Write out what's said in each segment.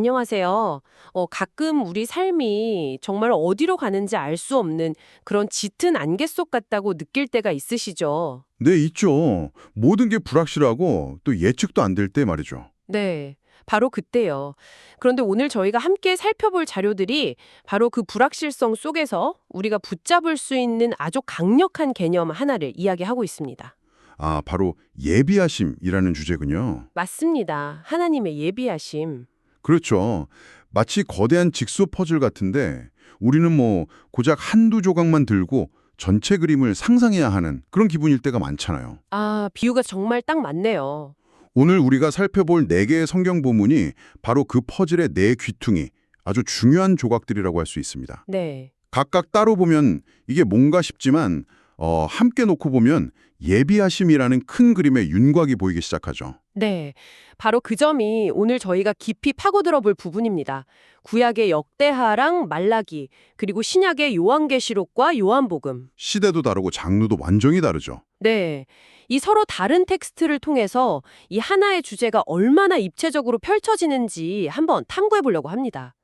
안녕하세요. 가끔 우리 삶이 정말 어디로 가는지 알 수 없는 그런 짙은 안개 속 같다고 느낄 때가 있으시죠? 네, 있죠. 모든 게 불확실하고 또 예측도 안 될 때 말이죠. 네, 바로 그때요. 그런데 오늘 저희가 함께 살펴볼 자료들이 바로 그 불확실성 속에서 우리가 붙잡을 수 있는 아주 강력한 개념 하나를 이야기하고 있습니다. 아, 바로 예비하심이라는 주제군요. 맞습니다. 하나님의 예비하심. 그렇죠. 마치 거대한 직소 퍼즐 같은데 우리는 고작 한두 조각만 들고 전체 그림을 상상해야 하는 그런 기분일 때가 많잖아요. 아, 비유가 정말 딱 맞네요. 오늘 우리가 살펴볼 네 개의 성경 본문이 바로 그 퍼즐의 네 귀퉁이, 아주 중요한 조각들이라고 할 수 있습니다. 네. 각각 따로 보면 이게 뭔가 싶지만 함께 놓고 보면 예비하심이라는 큰 그림의 윤곽이 보이기 시작하죠. 네, 바로 그 점이 오늘 저희가 깊이 파고들어 볼 부분입니다. 구약의 역대하랑 말라기, 그리고 신약의 요한계시록과 요한복음. 시대도 다르고 장르도 완전히 다르죠. 네, 이 서로 다른 텍스트를 통해서 이 하나의 주제가 얼마나 입체적으로 펼쳐지는지 한번 탐구해 보려고 합니다.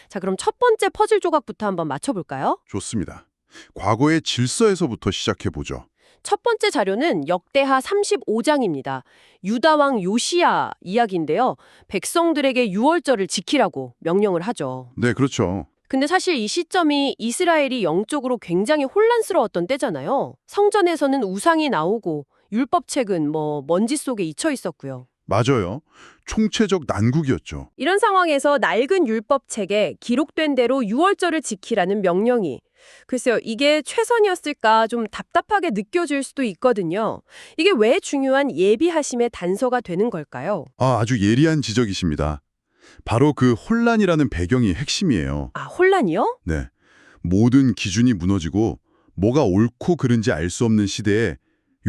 자, 그럼 첫 번째 퍼즐 조각부터 한번 맞춰볼까요? 좋습니다. 과거의 질서에서부터 시작해보죠. 첫 번째 자료는 역대하 35장입니다. 유다 왕 요시야 이야기인데요. 백성들에게 유월절을 지키라고 명령을 하죠. 네, 그렇죠. 근데 사실 이 시점이 이스라엘이 영적으로 굉장히 혼란스러웠던 때잖아요. 성전에서는 우상이 나오고 율법책은 먼지 속에 잊혀 있었고요. 맞아요. 총체적 난국이었죠. 이런 상황에서 낡은 율법책에 기록된 대로 유월절을 지키라는 명령이 글쎄요, 이게 최선이었을까 좀 답답하게 느껴질 수도 있거든요. 이게 왜 중요한 예비하심의 단서가 되는 걸까요? 아주 예리한 지적이십니다. 바로 그 혼란이라는 배경이 핵심이에요. 아, 혼란이요? 네. 모든 기준이 무너지고 뭐가 옳고 그른지 알 수 없는 시대에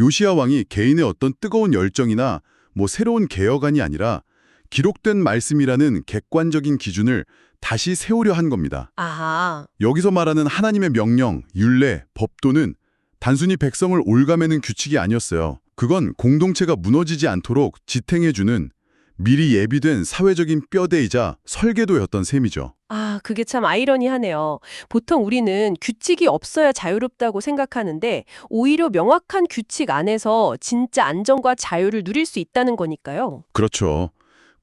요시야 왕이 개인의 어떤 뜨거운 열정이나 새로운 개혁안이 아니라 기록된 말씀이라는 객관적인 기준을 다시 세우려 한 겁니다. 아하. 여기서 말하는 하나님의 명령, 율례, 법도는 단순히 백성을 올가매는 규칙이 아니었어요. 그건 공동체가 무너지지 않도록 지탱해주는 미리 예비된 사회적인 뼈대이자 설계도였던 셈이죠. 아, 그게 참 아이러니하네요. 보통 우리는 규칙이 없어야 자유롭다고 생각하는데 오히려 명확한 규칙 안에서 진짜 안정과 자유를 누릴 수 있다는 거니까요. 그렇죠.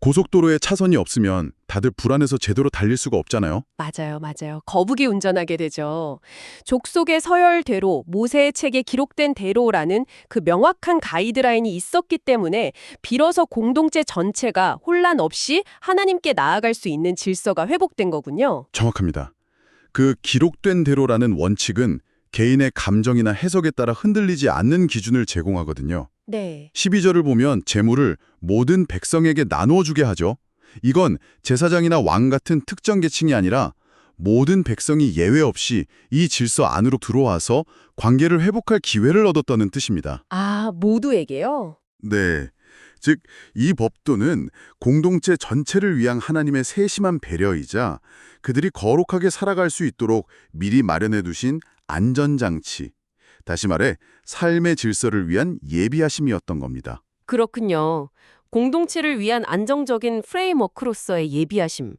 고속도로에 차선이 없으면 다들 불안해서 제대로 달릴 수가 없잖아요. 맞아요, 맞아요. 거북이 운전하게 되죠. 족속의 서열대로, 모세의 책에 기록된 대로라는 그 명확한 가이드라인이 있었기 때문에 비로소 공동체 전체가 혼란 없이 하나님께 나아갈 수 있는 질서가 회복된 거군요. 정확합니다. 그 기록된 대로라는 원칙은 개인의 감정이나 해석에 따라 흔들리지 않는 기준을 제공하거든요. 네. 12절을 보면 재물을 모든 백성에게 나누어 주게 하죠. 이건 제사장이나 왕 같은 특정 계층이 아니라 모든 백성이 예외 없이 이 질서 안으로 들어와서 관계를 회복할 기회를 얻었다는 뜻입니다. 아, 모두에게요? 네. 즉, 이 법도는 공동체 전체를 위한 하나님의 세심한 배려이자 그들이 거룩하게 살아갈 수 있도록 미리 마련해 두신 안전장치, 다시 말해 삶의 질서를 위한 예비하심이었던 겁니다. 그렇군요. 공동체를 위한 안정적인 프레임워크로서의 예비하심.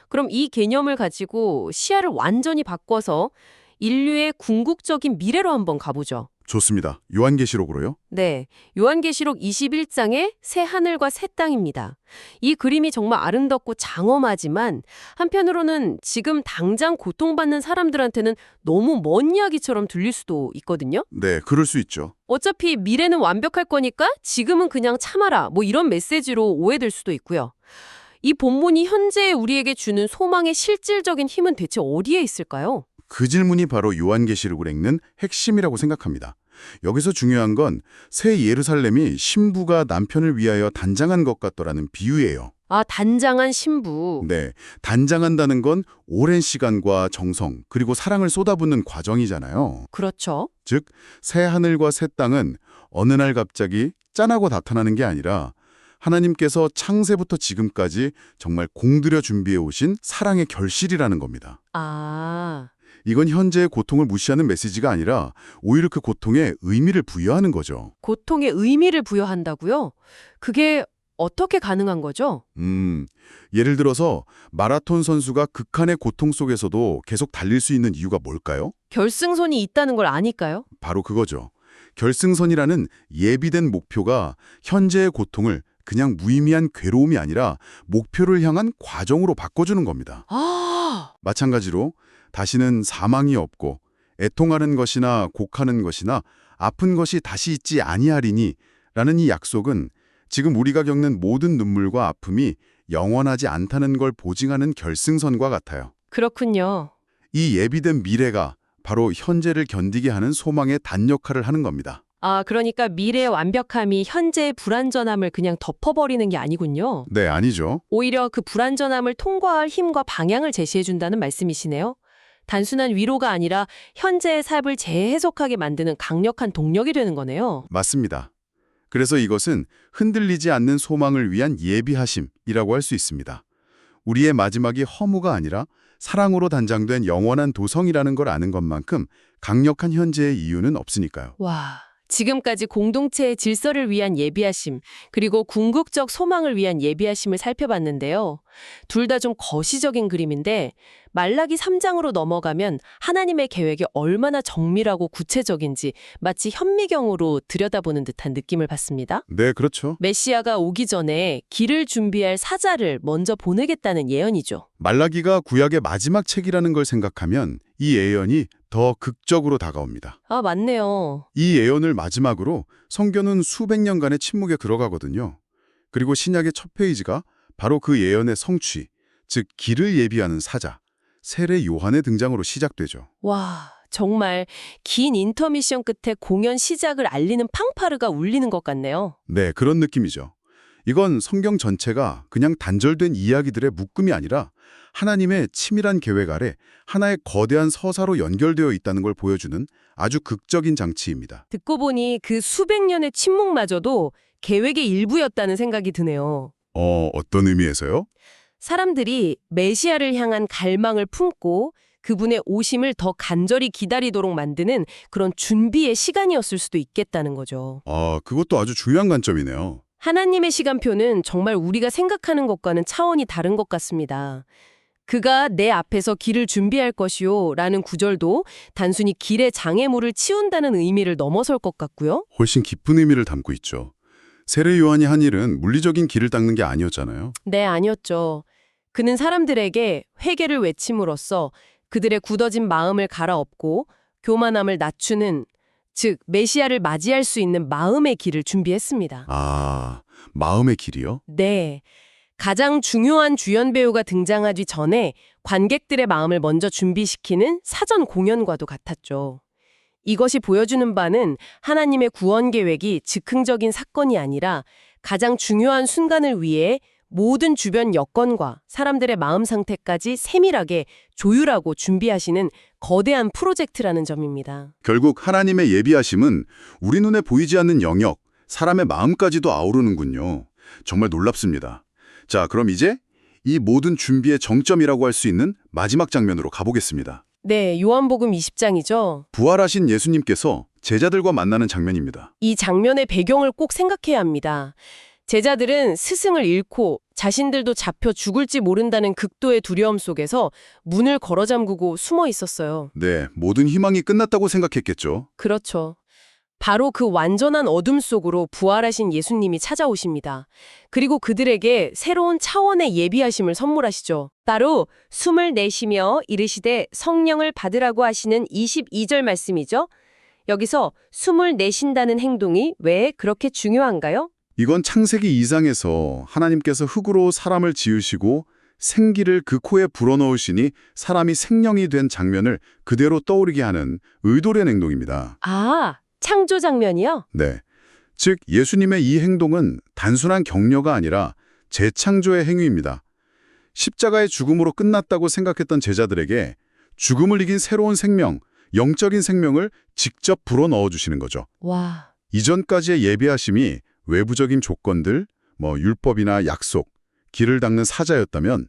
그럼 이 개념을 가지고 시야를 완전히 바꿔서 인류의 궁극적인 미래로 한번 가보죠. 좋습니다. 요한계시록으로요? 네, 요한계시록 21장의 새 하늘과 새 땅입니다. 이 그림이 정말 아름답고 장엄하지만 한편으로는 지금 당장 고통받는 사람들한테는 너무 먼 이야기처럼 들릴 수도 있거든요. 네, 그럴 수 있죠. 어차피 미래는 완벽할 거니까 지금은 그냥 참아라. 이런 메시지로 오해될 수도 있고요. 이 본문이 현재 우리에게 주는 소망의 실질적인 힘은 대체 어디에 있을까요? 그 질문이 바로 요한계시록을 읽는 핵심이라고 생각합니다. 여기서 중요한 건 새 예루살렘이 신부가 남편을 위하여 단장한 것 같더라는 비유예요. 아, 단장한 신부. 네, 단장한다는 건 오랜 시간과 정성 그리고 사랑을 쏟아붓는 과정이잖아요. 그렇죠. 즉, 새 하늘과 새 땅은 어느 날 갑자기 짠하고 나타나는 게 아니라 하나님께서 창세부터 지금까지 정말 공들여 준비해 오신 사랑의 결실이라는 겁니다. 아, 이건 현재의 고통을 무시하는 메시지가 아니라 오히려 그 고통에 의미를 부여하는 거죠. 고통에 의미를 부여한다고요? 그게 어떻게 가능한 거죠? 예를 들어서 마라톤 선수가 극한의 고통 속에서도 계속 달릴 수 있는 이유가 뭘까요? 결승선이 있다는 걸 아니까요? 바로 그거죠. 결승선이라는 예비된 목표가 현재의 고통을 그냥 무의미한 괴로움이 아니라 목표를 향한 과정으로 바꿔주는 겁니다. 아, 마찬가지로 다시는 사망이 없고 애통하는 것이나 곡하는 것이나 아픈 것이 다시 있지 아니하리니 라는 이 약속은 지금 우리가 겪는 모든 눈물과 아픔이 영원하지 않다는 걸 보증하는 결승선과 같아요. 그렇군요. 이 예비된 미래가 바로 현재를 견디게 하는 소망의 단 역할을 하는 겁니다. 아, 그러니까 미래의 완벽함이 현재의 불완전함을 그냥 덮어버리는 게 아니군요. 네, 아니죠. 오히려 그 불완전함을 통과할 힘과 방향을 제시해준다는 말씀이시네요. 단순한 위로가 아니라 현재의 삶을 재해석하게 만드는 강력한 동력이 되는 거네요. 맞습니다. 그래서 이것은 흔들리지 않는 소망을 위한 예비하심이라고 할 수 있습니다. 우리의 마지막이 허무가 아니라 사랑으로 단장된 영원한 도성이라는 걸 아는 것만큼 강력한 현재의 이유는 없으니까요. 와, 지금까지 공동체의 질서를 위한 예비하심, 그리고 궁극적 소망을 위한 예비하심을 살펴봤는데요. 둘 다 좀 거시적인 그림인데 말라기 3장으로 넘어가면 하나님의 계획이 얼마나 정밀하고 구체적인지 마치 현미경으로 들여다보는 듯한 느낌을 받습니다. 네, 그렇죠. 메시아가 오기 전에 길을 준비할 사자를 먼저 보내겠다는 예언이죠. 말라기가 구약의 마지막 책이라는 걸 생각하면 이 예언이 더 극적으로 다가옵니다. 아, 맞네요. 이 예언을 마지막으로 성경은 수백 년간의 침묵에 들어가거든요. 그리고 신약의 첫 페이지가 바로 그 예언의 성취, 즉 길을 예비하는 사자, 세례 요한의 등장으로 시작되죠. 와, 정말 긴 인터미션 끝에 공연 시작을 알리는 팡파르가 울리는 것 같네요. 네, 그런 느낌이죠. 이건 성경 전체가 그냥 단절된 이야기들의 묶음이 아니라 하나님의 치밀한 계획 아래 하나의 거대한 서사로 연결되어 있다는 걸 보여주는 아주 극적인 장치입니다. 듣고 보니 그 수백 년의 침묵마저도 계획의 일부였다는 생각이 드네요. 어떤 의미에서요? 사람들이 메시아를 향한 갈망을 품고 그분의 오심을 더 간절히 기다리도록 만드는 그런 준비의 시간이었을 수도 있겠다는 거죠. 그것도 아주 중요한 관점이네요. 하나님의 시간표는 정말 우리가 생각하는 것과는 차원이 다른 것 같습니다. 그가 내 앞에서 길을 준비할 것이요 라는 구절도 단순히 길의 장애물을 치운다는 의미를 넘어설 것 같고요. 훨씬 깊은 의미를 담고 있죠. 세례 요한이 한 일은 물리적인 길을 닦는 게 아니었잖아요. 네, 아니었죠. 그는 사람들에게 회개를 외침으로써 그들의 굳어진 마음을 갈아엎고 교만함을 낮추는, 즉 메시아를 맞이할 수 있는 마음의 길을 준비했습니다. 마음의 길이요? 네. 가장 중요한 주연 배우가 등장하기 전에 관객들의 마음을 먼저 준비시키는 사전 공연과도 같았죠. 이것이 보여주는 바는 하나님의 구원 계획이 즉흥적인 사건이 아니라 가장 중요한 순간을 위해 모든 주변 여건과 사람들의 마음 상태까지 세밀하게 조율하고 준비하시는 거대한 프로젝트라는 점입니다. 결국 하나님의 예비하심은 우리 눈에 보이지 않는 영역, 사람의 마음까지도 아우르는군요. 정말 놀랍습니다. 자, 그럼 이제 이 모든 준비의 정점이라고 할 수 있는 마지막 장면으로 가보겠습니다. 네, 요한복음 20장이죠. 부활하신 예수님께서 제자들과 만나는 장면입니다. 이 장면의 배경을 꼭 생각해야 합니다. 제자들은 스승을 잃고 자신들도 잡혀 죽을지 모른다는 극도의 두려움 속에서 문을 걸어 잠그고 숨어 있었어요. 네, 모든 희망이 끝났다고 생각했겠죠. 그렇죠. 바로 그 완전한 어둠 속으로 부활하신 예수님이 찾아오십니다. 그리고 그들에게 새로운 차원의 예비하심을 선물하시죠. 따로 숨을 내쉬며 이르시되 성령을 받으라고 하시는 22절 말씀이죠. 여기서 숨을 내쉰다는 행동이 왜 그렇게 중요한가요? 이건 창세기 2장에서 하나님께서 흙으로 사람을 지으시고 생기를 그 코에 불어넣으시니 사람이 생명이 된 장면을 그대로 떠오르게 하는 의도된 행동입니다. 아, 창조 장면이요? 네. 즉 예수님의 이 행동은 단순한 격려가 아니라 재창조의 행위입니다. 십자가의 죽음으로 끝났다고 생각했던 제자들에게 죽음을 이긴 새로운 생명, 영적인 생명을 직접 불어넣어 주시는 거죠. 와, 이전까지의 예비하심이 외부적인 조건들, 율법이나 약속, 길을 닦는 사자였다면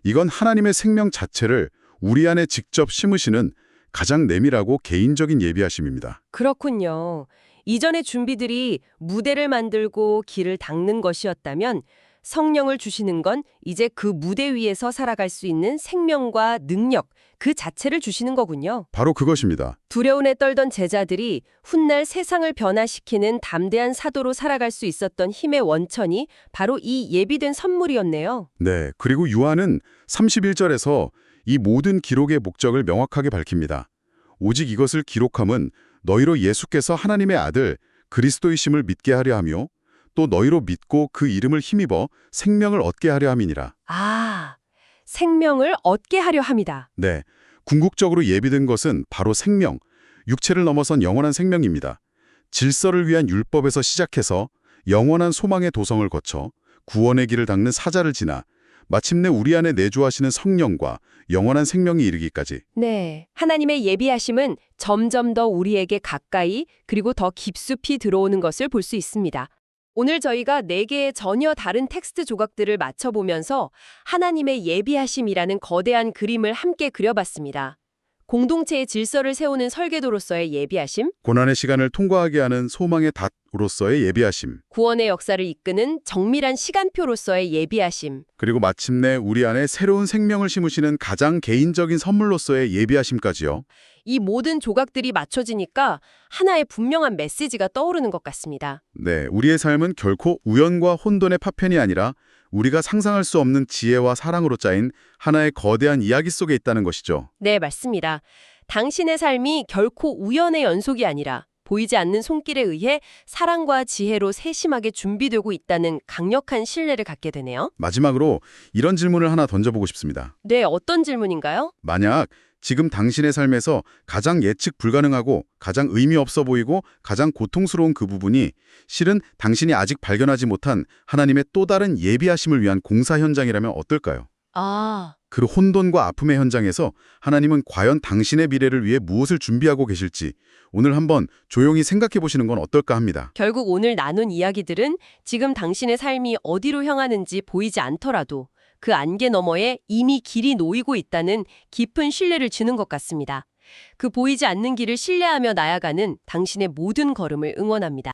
이건 하나님의 생명 자체를 우리 안에 직접 심으시는 가장 내밀하고 개인적인 예비하심입니다. 그렇군요. 이전의 준비들이 무대를 만들고 길을 닦는 것이었다면 성령을 주시는 건 이제 그 무대 위에서 살아갈 수 있는 생명과 능력 그 자체를 주시는 거군요. 바로 그것입니다. 두려움에 떨던 제자들이 훗날 세상을 변화시키는 담대한 사도로 살아갈 수 있었던 힘의 원천이 바로 이 예비된 선물이었네요. 네, 그리고 요한은 31절에서 이 모든 기록의 목적을 명확하게 밝힙니다. 오직 이것을 기록함은 너희로 예수께서 하나님의 아들 그리스도이심을 믿게 하려 하며 또 너희로 믿고 그 이름을 힘입어 생명을 얻게 하려 함이니라. 아, 생명을 얻게 하려 함이다. 네, 궁극적으로 예비된 것은 바로 생명, 육체를 넘어선 영원한 생명입니다. 질서를 위한 율법에서 시작해서 영원한 소망의 도성을 거쳐 구원의 길을 닦는 사자를 지나 마침내 우리 안에 내주하시는 성령과 영원한 생명이 이르기까지. 네, 하나님의 예비하심은 점점 더 우리에게 가까이 그리고 더 깊숙이 들어오는 것을 볼 수 있습니다. 오늘 저희가 4개의 전혀 다른 텍스트 조각들을 맞춰보면서 하나님의 예비하심이라는 거대한 그림을 함께 그려봤습니다. 공동체의 질서를 세우는 설계도로서의 예비하심, 고난의 시간을 통과하게 하는 소망의 닷으로서의 예비하심, 구원의 역사를 이끄는 정밀한 시간표로서의 예비하심, 그리고 마침내 우리 안에 새로운 생명을 심으시는 가장 개인적인 선물로서의 예비하심까지요. 이 모든 조각들이 맞춰지니까 하나의 분명한 메시지가 떠오르는 것 같습니다. 네, 우리의 삶은 결코 우연과 혼돈의 파편이 아니라 우리가 상상할 수 없는 지혜와 사랑으로 짜인 하나의 거대한 이야기 속에 있다는 것이죠. 네, 맞습니다. 당신의 삶이 결코 우연의 연속이 아니라 보이지 않는 손길에 의해 사랑과 지혜로 세심하게 준비되고 있다는 강력한 신뢰를 갖게 되네요. 마지막으로 이런 질문을 하나 던져보고 싶습니다. 네, 어떤 질문인가요? 만약 지금 당신의 삶에서 가장 예측 불가능하고 가장 의미 없어 보이고 가장 고통스러운 그 부분이 실은 당신이 아직 발견하지 못한 하나님의 또 다른 예비하심을 위한 공사 현장이라면 어떨까요? 그 혼돈과 아픔의 현장에서 하나님은 과연 당신의 미래를 위해 무엇을 준비하고 계실지 오늘 한번 조용히 생각해 보시는 건 어떨까 합니다. 결국 오늘 나눈 이야기들은 지금 당신의 삶이 어디로 향하는지 보이지 않더라도 그 안개 너머에 이미 길이 놓이고 있다는 깊은 신뢰를 주는 것 같습니다. 그 보이지 않는 길을 신뢰하며 나아가는 당신의 모든 걸음을 응원합니다.